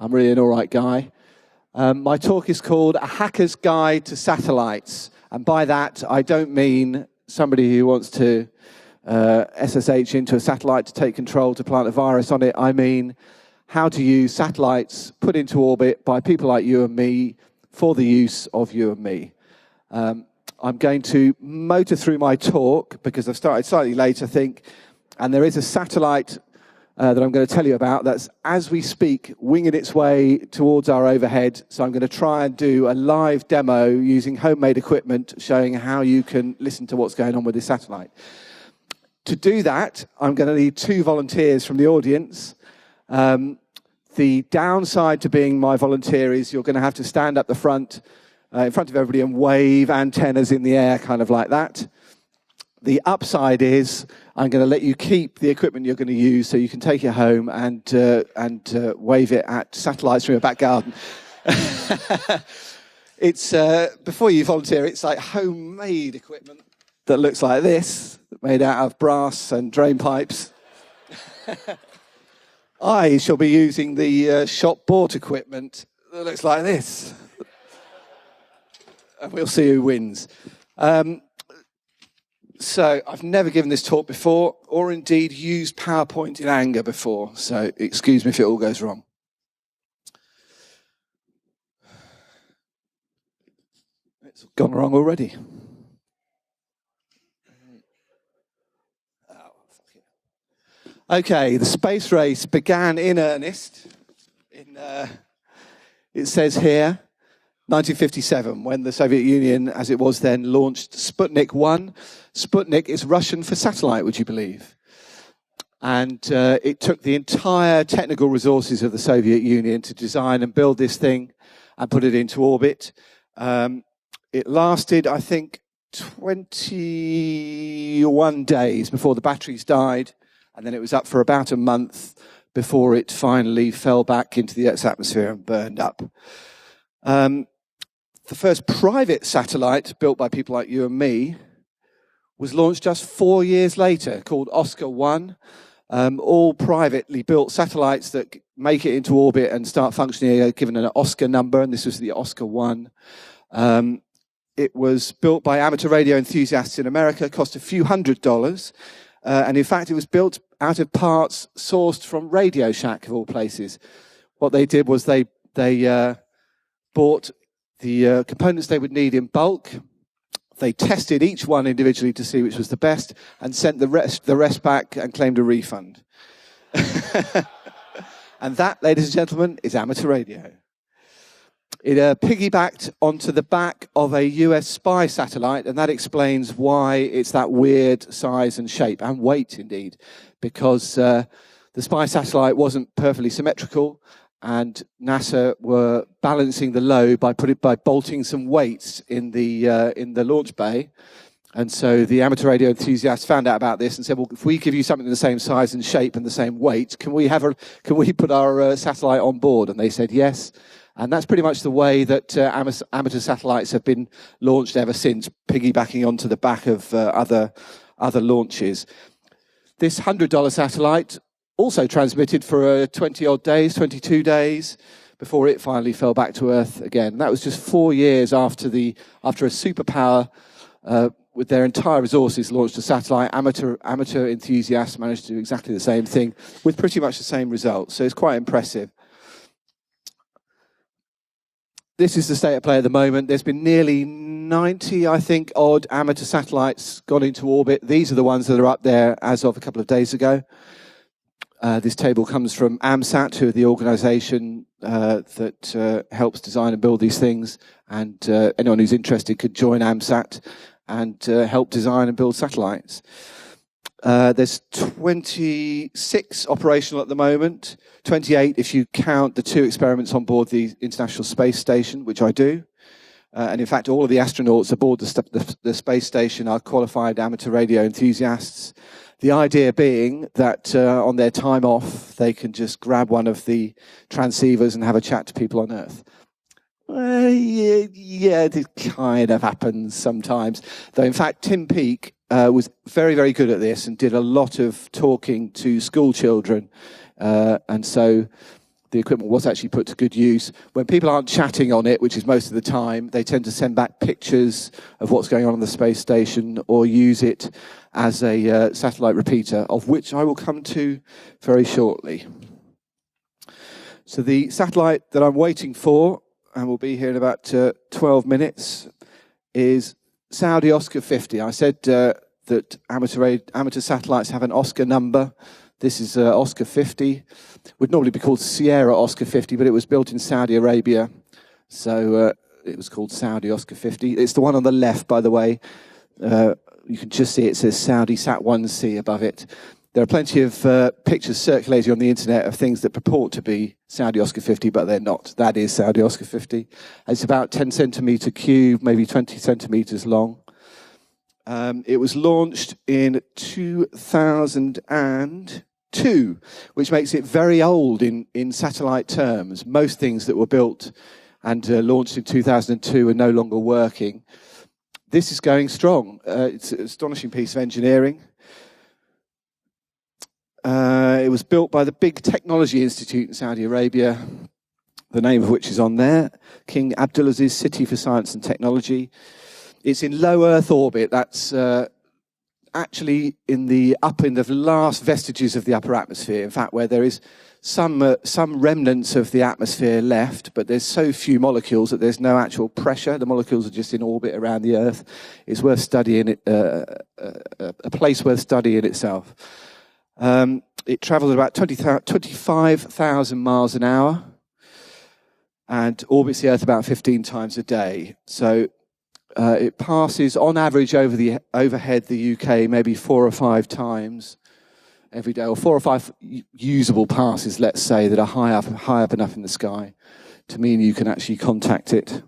I'm really an all right guy. My talk is called A Hacker's Guide to Satellites. And by that, I don't mean somebody who wants to SSH into a satellite to take control to plant a virus on it. I mean how to use satellites put into orbit by people like you and me for the use of you and me. I'm going to motor through my talk because I've started slightly late, I think, and there is a satellite that I'm going to tell you about that's, as we speak, winging its way towards our overhead. So I'm going to try and do a live demo using homemade equipment showing how you can listen to what's going on with this satellite. To do that, I'm going to need 2 volunteers from the audience. The downside to being my volunteer is you're going to have to stand up the front, in front of everybody and wave antennas in the air, kind of like that. The upside is I'm going to let you keep the equipment you're going to use so you can take it home and wave it at satellites from your back garden. It's before you volunteer, it's like homemade equipment that looks like this, made out of brass and drain pipes. I shall be using the shop-bought equipment that looks like this. And we'll see who wins. So I've never given this talk before, or indeed used PowerPoint in anger before, so excuse me if it all goes wrong. It's gone wrong already. Okay, the space race began in earnest in, it says here, 1957, when the Soviet Union, as it was then, launched Sputnik 1. Sputnik is Russian for satellite, would you believe? And it took the entire technical resources of the Soviet Union to design and build this thing and put it into orbit. It lasted, I think, 21 days before the batteries died, and then it was up for about a month before it finally fell back into the Earth's atmosphere and burned up. The first private satellite built by people like you and me was launched just 4 years later, called Oscar 1. All privately built satellites that make it into orbit and start functioning are given an Oscar number, and this was the Oscar 1. It was built by amateur radio enthusiasts in America, cost a few $100s, and in fact it was built out of parts sourced from Radio Shack, of all places. What they did was they bought the components they would need in bulk. They tested each one individually to see which was the best and sent the rest back and claimed a refund. And that, ladies and gentlemen, is amateur radio. It piggybacked onto the back of a US spy satellite, and that explains why it's that weird size and shape, and weight indeed, because the spy satellite wasn't perfectly symmetrical, and NASA were balancing the load by bolting some weights in the launch bay. And so the amateur radio enthusiasts found out about this and said, well, if we give you something the same size and shape and the same weight, can we put our satellite on board? And they said yes. And that's pretty much the way that amateur satellites have been launched ever since, piggybacking onto the back of other launches. This $100 satellite also transmitted for 20-odd days, 22 days, before it finally fell back to Earth again. And that was just 4 years after a superpower with their entire resources launched a satellite. Amateur enthusiasts managed to do exactly the same thing with pretty much the same results. So it's quite impressive. This is the state of play at the moment. There's been nearly 90, I think, odd amateur satellites gone into orbit. These are the ones that are up there as of a couple of days ago. This table comes from AMSAT, who are the organization that helps design and build these things. And anyone who's interested could join AMSAT and help design and build satellites. There's 26 operational at the moment, 28 if you count the 2 experiments on board the International Space Station, which I do. And in fact, all of the astronauts aboard the space station are qualified amateur radio enthusiasts. The idea being that on their time off, they can just grab one of the transceivers and have a chat to people on Earth. Yeah, it kind of happens sometimes. Though, in fact, Tim Peake was very, very good at this and did a lot of talking to school children. And so the equipment was actually put to good use. When people aren't chatting on it, which is most of the time, they tend to send back pictures of what's going on the space station or use it as a satellite repeater, of which I will come to very shortly. So the satellite that I'm waiting for, and will be here in about 12 minutes, is Saudi Oscar 50. I said that amateur satellites have an Oscar number. This is Oscar 50. Would normally be called Sierra Oscar 50, but it was built in Saudi Arabia, so it was called Saudi Oscar 50. It's the one on the left, by the way. You can just see it says Saudi Sat 1C above it. There are plenty of pictures circulating on the internet of things that purport to be Saudi Oscar 50, but they're not. That is Saudi Oscar 50. It's about 10 centimetre cube, maybe 20 centimetres long. It was launched in 2002, which makes it very old in satellite terms. Most things that were built and launched in 2002 are no longer working. This is going strong. It's an astonishing piece of engineering. It was built by the big technology institute in Saudi Arabia, the name of which is on there, King Abdulaziz City for Science and Technology. It's in low Earth orbit. That's actually in the last vestiges of the upper atmosphere. In fact, where there is some remnants of the atmosphere left, but there's so few molecules that there's no actual pressure. The molecules are just in orbit around the Earth. It's worth studying it, a place worth studying itself. It travels about 25,000 miles an hour and orbits the Earth about 15 times a day. So it passes, on average, overhead the UK maybe 4 or 5 times every day, or 4 or 5 usable passes, let's say, that are high up enough in the sky to mean you can actually contact it.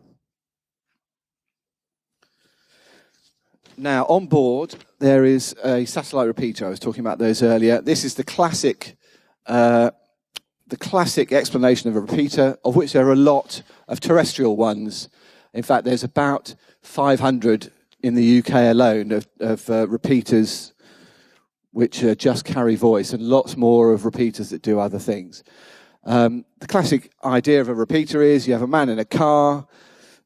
Now, on board, there is a satellite repeater. I was talking about those earlier. This is the classic explanation of a repeater, of which there are a lot of terrestrial ones. In fact, there's about 500 in the UK alone of repeaters which just carry voice, and lots more of repeaters that do other things. The classic idea of a repeater is you have a man in a car,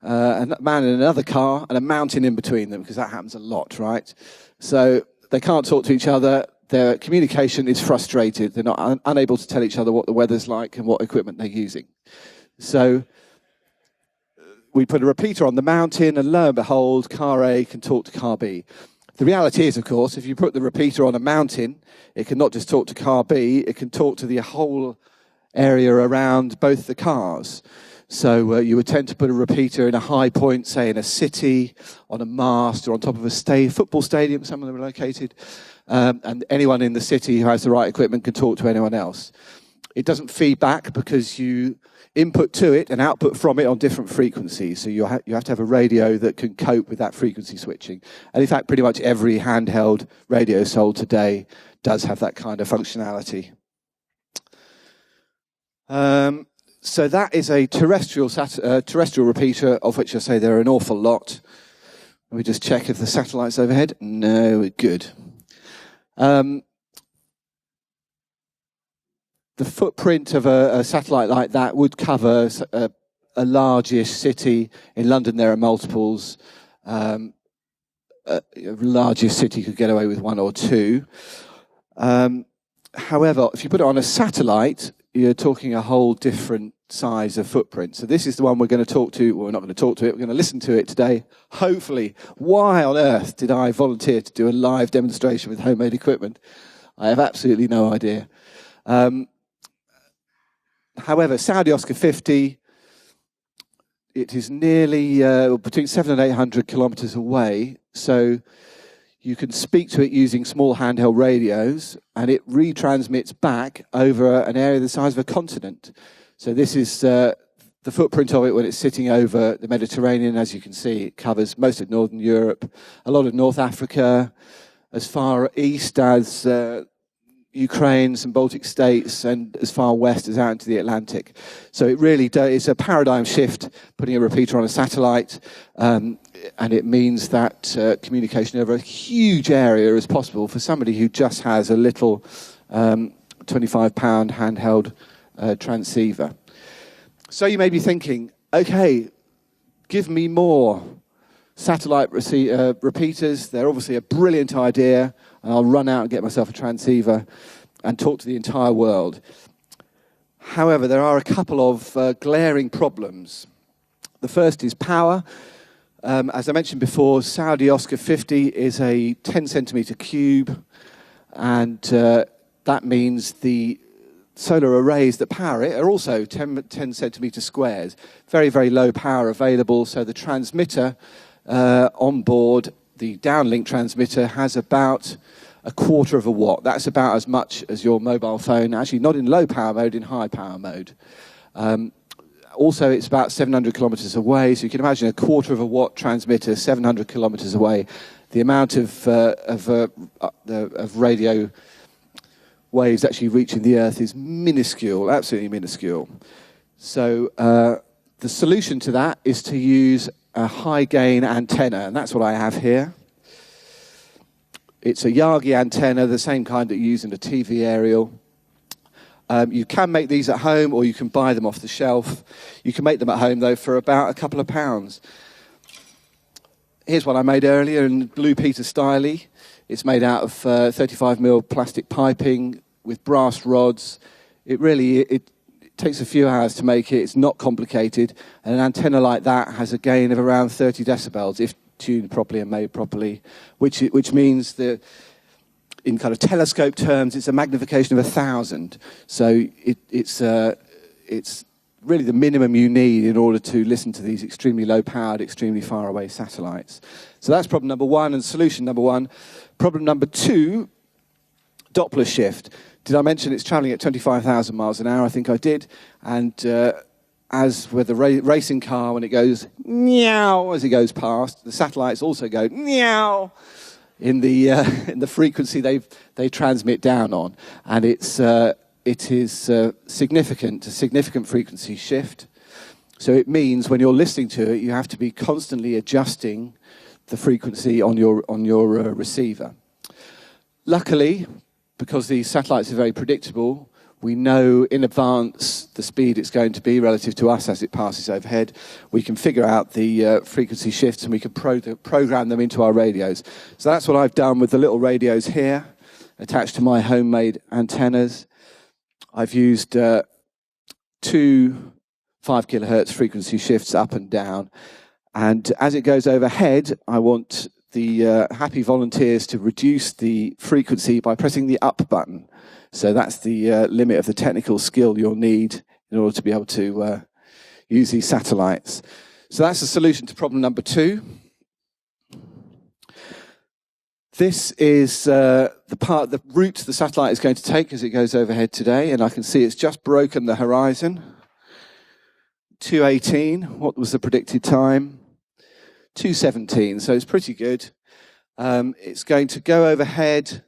a man in another car, and a mountain in between them, because that happens a lot, right? So they can't talk to each other. Their communication is frustrated. They're not unable to tell each other what the weather's like and what equipment they're using. So we put a repeater on the mountain, and lo and behold, car A can talk to car B. The reality is, of course, if you put the repeater on a mountain, it can not just talk to car B, it can talk to the whole area around both the cars. So you would tend to put a repeater in a high point, say in a city, on a mast, or on top of a football stadium, some of them are located, and anyone in the city who has the right equipment can talk to anyone else. It doesn't feed back because you input to it and output from it on different frequencies. So you have to have a radio that can cope with that frequency switching. And in fact, pretty much every handheld radio sold today does have that kind of functionality. So that is a terrestrial repeater, of which I say there are an awful lot. Let me just check if the satellite's overhead. No, we're good. The footprint of a satellite like that would cover a largish city. In London, there are multiples. A largest city could get away with 1 or 2. However, if you put it on a satellite, you're talking a whole different size of footprint. So this is the one we're going to talk to. Well, we're not going to talk to it. We're going to listen to it today. Hopefully. Why on earth did I volunteer to do a live demonstration with homemade equipment? I have absolutely no idea. However, Saudi Oscar 50, it is nearly between 700 and 800 kilometers away. So you can speak to it using small handheld radios, and it retransmits back over an area the size of a continent. So this is the footprint of it when it's sitting over the Mediterranean. As you can see, it covers most of Northern Europe, a lot of North Africa, as far east as Ukraine, some Baltic states, and as far west as out into the Atlantic. So it really is a paradigm shift, putting a repeater on a satellite, and it means that communication over a huge area is possible for somebody who just has a little 25-pound handheld transceiver. So you may be thinking, okay, give me more satellite repeaters. They're obviously a brilliant idea, and I'll run out and get myself a transceiver and talk to the entire world. However, there are a couple of glaring problems. The first is power. As I mentioned before, Saudi Oscar 50 is a 10 centimeter cube, and that means the solar arrays that power it are also 10 centimeter squares. Very, very low power available, so the transmitter on board, the downlink transmitter, has about a quarter of a watt. That's about as much as your mobile phone, actually not in low power mode, in high power mode. Also, it's about 700 kilometers away, so you can imagine a quarter of a watt transmitter 700 kilometers away. The amount of radio waves actually reaching the Earth is minuscule, absolutely minuscule. So the solution to that is to use a high-gain antenna, and that's what I have here. It's a Yagi antenna, the same kind that you use in a TV aerial. You can make these at home, or you can buy them off the shelf. You can make them at home, though, for about a couple of pounds. Here's one I made earlier in Blue Peter style. It's made out of 35mm plastic piping with brass rods. It takes a few hours to make it. It's not complicated. And an antenna like that has a gain of around 30 decibels if tuned properly and made properly, which means that in kind of telescope terms, it's a magnification of 1,000. So it's really the minimum you need in order to listen to these extremely low-powered, extremely far-away satellites. So that's problem number one and solution number one. Problem number two, Doppler shift. Did I mention it's traveling at 25,000 miles an hour? I think I did. And as with the racing car, when it goes meow as it goes past, the satellites also go meow in the frequency they transmit down on, and it is significant, a significant frequency shift. So it means when you're listening to it, you have to be constantly adjusting the frequency on your receiver. Luckily, because these satellites are very predictable, we know in advance the speed it's going to be relative to us as it passes overhead. We can figure out the frequency shifts, and we can program them into our radios. So that's what I've done with the little radios here, attached to my homemade antennas. I've used 2 5 kilohertz frequency shifts up and down. And as it goes overhead, I want the happy volunteers to reduce the frequency by pressing the up button. So that's the limit of the technical skill you'll need in order to be able to use these satellites. So that's the solution to problem number two. This is the route the satellite is going to take as it goes overhead today, and I can see it's just broken the horizon. 2:18, what was the predicted time? 2:17, so it's pretty good. It's going to go overhead.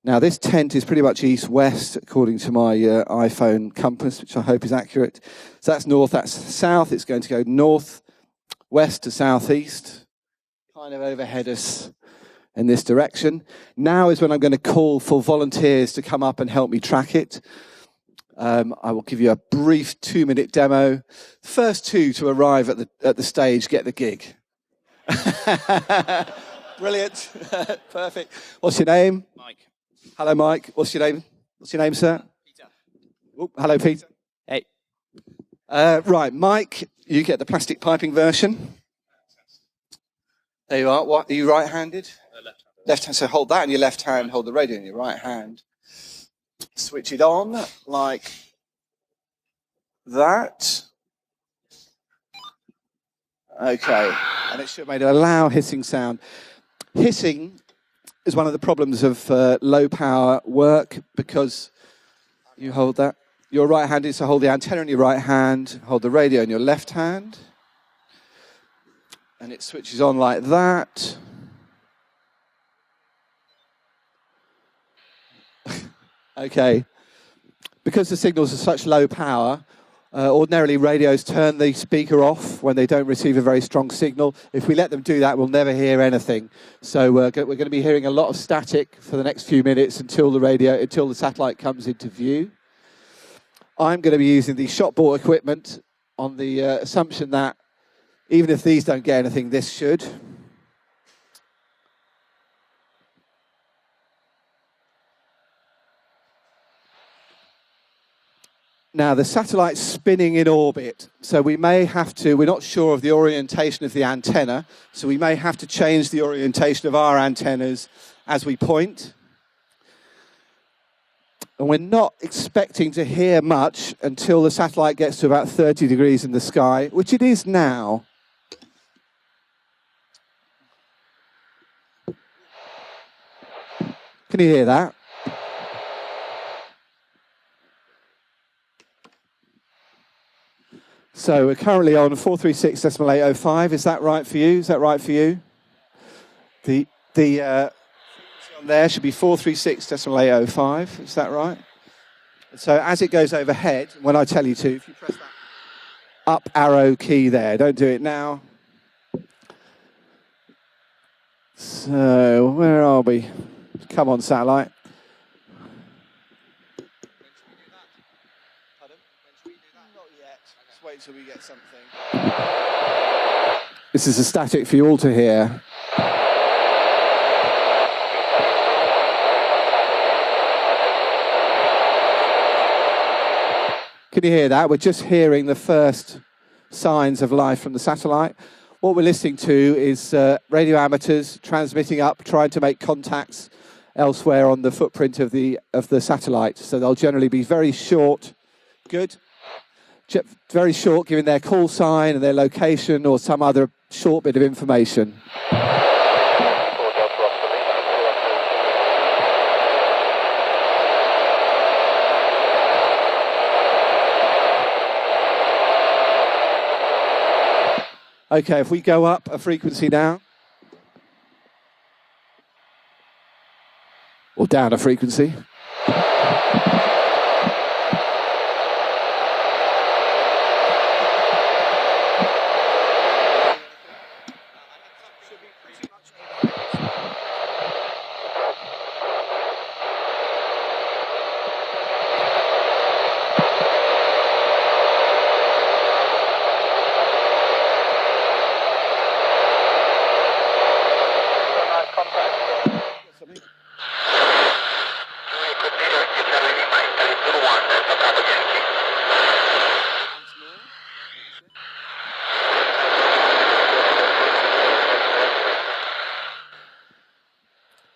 Now, this tent is pretty much east-west, according to my iPhone compass, which I hope is accurate. So that's north, that's south. It's going to go north-west to southeast, kind of overhead us in this direction. Now is when I'm going to call for volunteers to come up and help me track it. I will give you a brief 2-minute demo. The first 2 to arrive at the stage get the gig. Brilliant. Perfect. What's your name? Mike. Hello, Mike. What's your name? What's your name, sir? Peter. Oh, hello, Peter. Hey. Right, Mike, you get the plastic piping version. There you are. What, are you right-handed? Left-handed. Left hand. So hold that in your left hand. Hold the radio in your right hand. Switch it on like that. Okay. And it should make a loud hissing sound. Hissing is one of the problems of low power work, because you hold that. Your right-handed, so hold the antenna in your right hand, hold the radio in your left hand, and it switches on like that. Okay. Because the signals are such low power, ordinarily radios turn the speaker off when they don't receive a very strong signal. If we let them do that, we'll never hear anything. So we're going to be hearing a lot of static for the next few minutes until the satellite comes into view. I'm going to be using the shop-bought equipment on the assumption that even if these don't get anything, this should. Now, the satellite's spinning in orbit, so we may have to, we're not sure of the orientation of the antenna, so we may have to change the orientation of our antennas as we point. And we're not expecting to hear much until the satellite gets to about 30 degrees in the sky, which it is now. Can you hear that? So we're currently on 436.805. Is that right for you? Is that right for you? The on there should be 436.805. Is that right? So as it goes overhead, when I tell you to, if you press that up arrow key there, don't do it now. So where are we? Come on, satellite. Wait till we get something. This is a static for you all to hear. Can you hear that? We're just hearing the first signs of life from the satellite. What we're listening to is radio amateurs transmitting up, trying to make contacts elsewhere on the footprint of the satellite. So they'll generally be very short. Good. Very short, giving their call sign and their location or some other short bit of information. Okay, if we go up a frequency now, or down a frequency.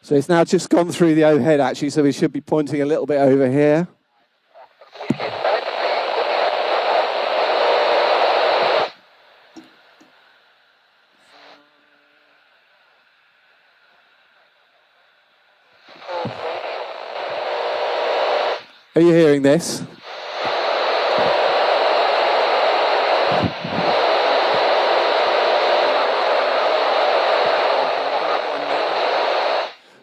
So it's now just gone through the overhead, actually, so we should be pointing a little bit over here. Are you hearing this?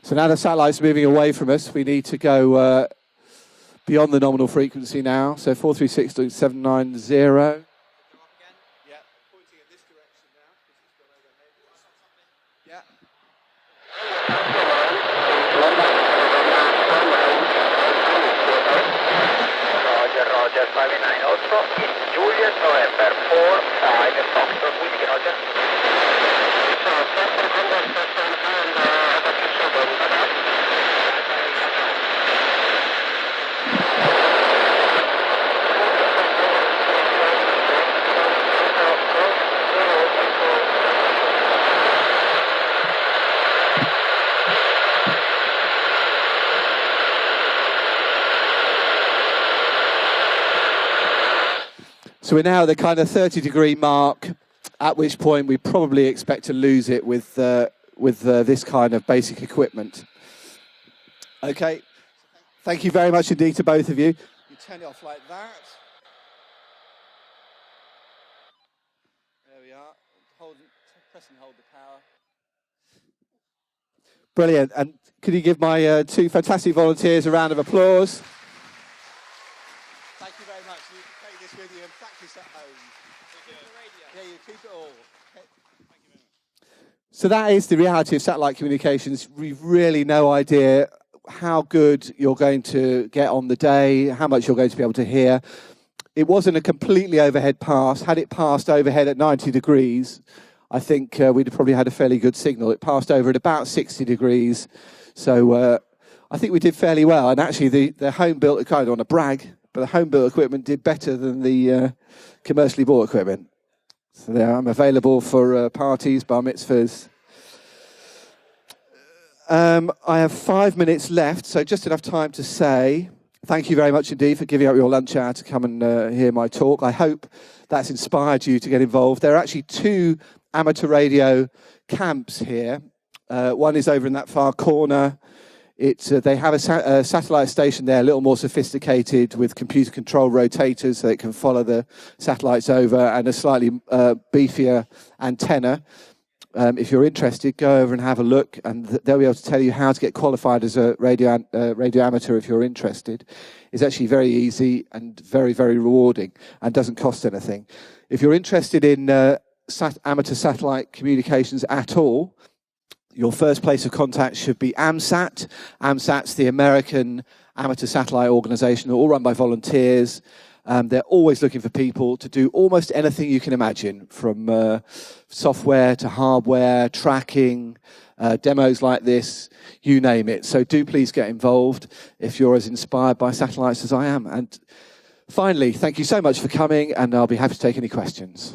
So now the satellite's moving away from us. We need to go beyond the nominal frequency now. So 436.790. Yeah, pointing in this direction now. Yeah. Roger, 598 East Juliet, November 45, Foxtrot, Whiskey, Roger. So, second conversation and execution from Tada. So we're now at the kind of 30-degree mark, at which point we probably expect to lose it with this kind of basic equipment. Okay, thank you very much indeed to both of you. You turn it off like that. There we are. Press and hold the power. Brilliant. And could you give my two fantastic volunteers a round of applause? Thank you very much. You can take this with you and practice at home. Yeah, you keep it all. Okay. Thank you very much. So that is the reality of satellite communications. We've really no idea how good you're going to get on the day, how much you're going to be able to hear. It wasn't a completely overhead pass. Had it passed overhead at 90 degrees, I think we'd have probably had a fairly good signal. It passed over at about 60 degrees. So I think we did fairly well. And actually, the home-built, I don't want to brag, but the home-built equipment did better than the commercially bought equipment. So there, I'm available for parties, bar mitzvahs. I have 5 minutes left, so just enough time to say thank you very much indeed for giving up your lunch hour to come and hear my talk. I hope that's inspired you to get involved. There are actually 2 amateur radio camps here. One is over in that far corner. They have a satellite station there, a little more sophisticated, with computer-controlled rotators so it can follow the satellites over, and a slightly beefier antenna. If you're interested, go over and have a look, and they'll be able to tell you how to get qualified as a radio amateur if you're interested. It's actually very easy and very, very rewarding and doesn't cost anything. If you're interested in amateur satellite communications at all, your first place of contact should be AMSAT. AMSAT's the American Amateur Satellite Organization, all run by volunteers. They're always looking for people to do almost anything you can imagine, from software to hardware, tracking, demos like this, you name it. So do please get involved if you're as inspired by satellites as I am. And finally, thank you so much for coming, and I'll be happy to take any questions.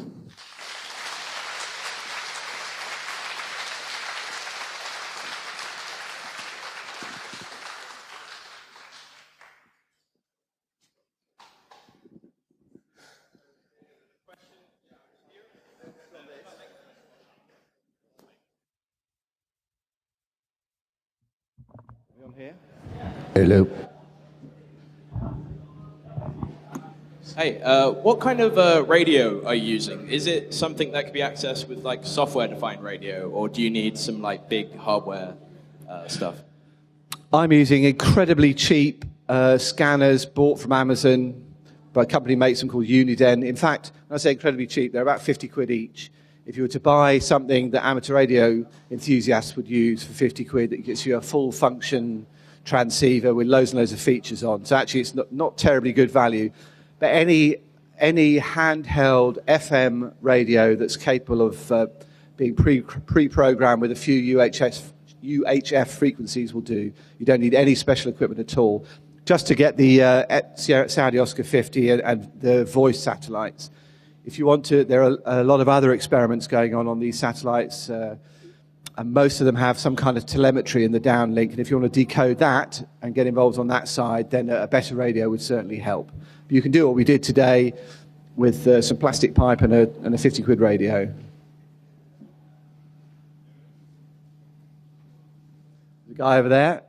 Here. Hello. Hey, what kind of radio are you using? Is it something that can be accessed with like software-defined radio, or do you need some like big hardware stuff? I'm using incredibly cheap scanners bought from Amazon by a company makes them called Uniden. In fact, when I say incredibly cheap, they're about 50 quid each. If you were to buy something that amateur radio enthusiasts would use for 50 quid, it gets you a full function transceiver with loads and loads of features on. So actually it's not terribly good value. But any handheld FM radio that's capable of being pre-programmed with a few UHF frequencies will do. You don't need any special equipment at all. Just to get the Saudi Oscar 50 and the voice satellites. If you want to, there are a lot of other experiments going on these satellites, and most of them have some kind of telemetry in the downlink. And if you want to decode that and get involved on that side, then a better radio would certainly help. But you can do what we did today with some plastic pipe and a 50 quid radio. The guy over there.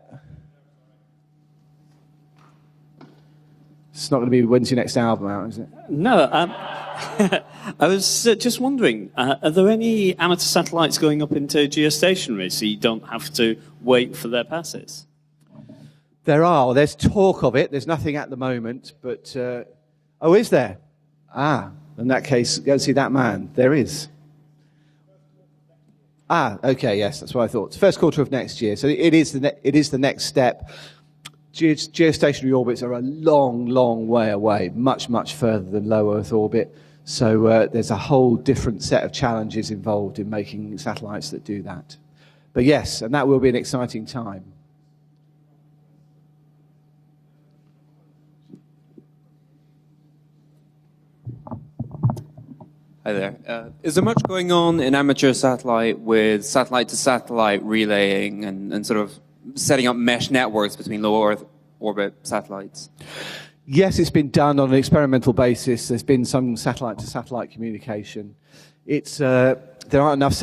It's not going to be when's your next album out, is it? No. I was just wondering, are there any amateur satellites going up into geostationary so you don't have to wait for their passes? There are. There's talk of it. There's nothing at the moment. But, oh, is there? Ah, in that case, go and see that man. There is. Ah, okay, yes, that's what I thought. First quarter of next year. So it is the next step. Geostationary orbits are a long, long way away, much, much further than low Earth orbit. So there's a whole different set of challenges involved in making satellites that do that. But yes, and that will be an exciting time. Hi there. Is there much going on in amateur satellite with satellite-to-satellite relaying and sort of setting up mesh networks between low Earth orbit satellites? Yes, it's been done on an experimental basis. There's been some satellite-to-satellite communication. There aren't enough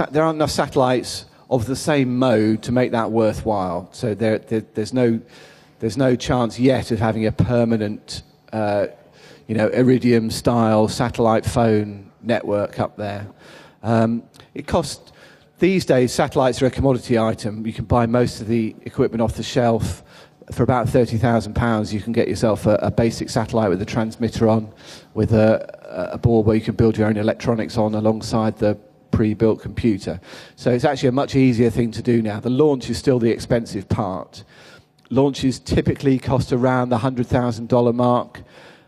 satellites of the same mode to make that worthwhile. So there's no chance yet of having a permanent, Iridium-style satellite phone network up there. It costs. These days, satellites are a commodity item. You can buy most of the equipment off the shelf. For about £30,000, you can get yourself a basic satellite with a transmitter on, with a board where you can build your own electronics on alongside the pre-built computer. So it's actually a much easier thing to do now. The launch is still the expensive part. launches typically cost around the $100,000 mark,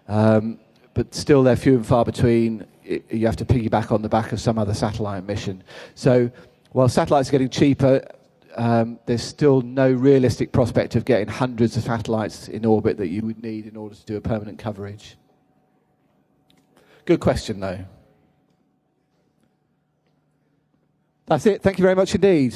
but still they're few and far between. You have to piggyback on the back of some other satellite mission. So while satellites are getting cheaper, there's still no realistic prospect of getting hundreds of satellites in orbit that you would need in order to do a permanent coverage. Good question, though. That's it. Thank you very much indeed.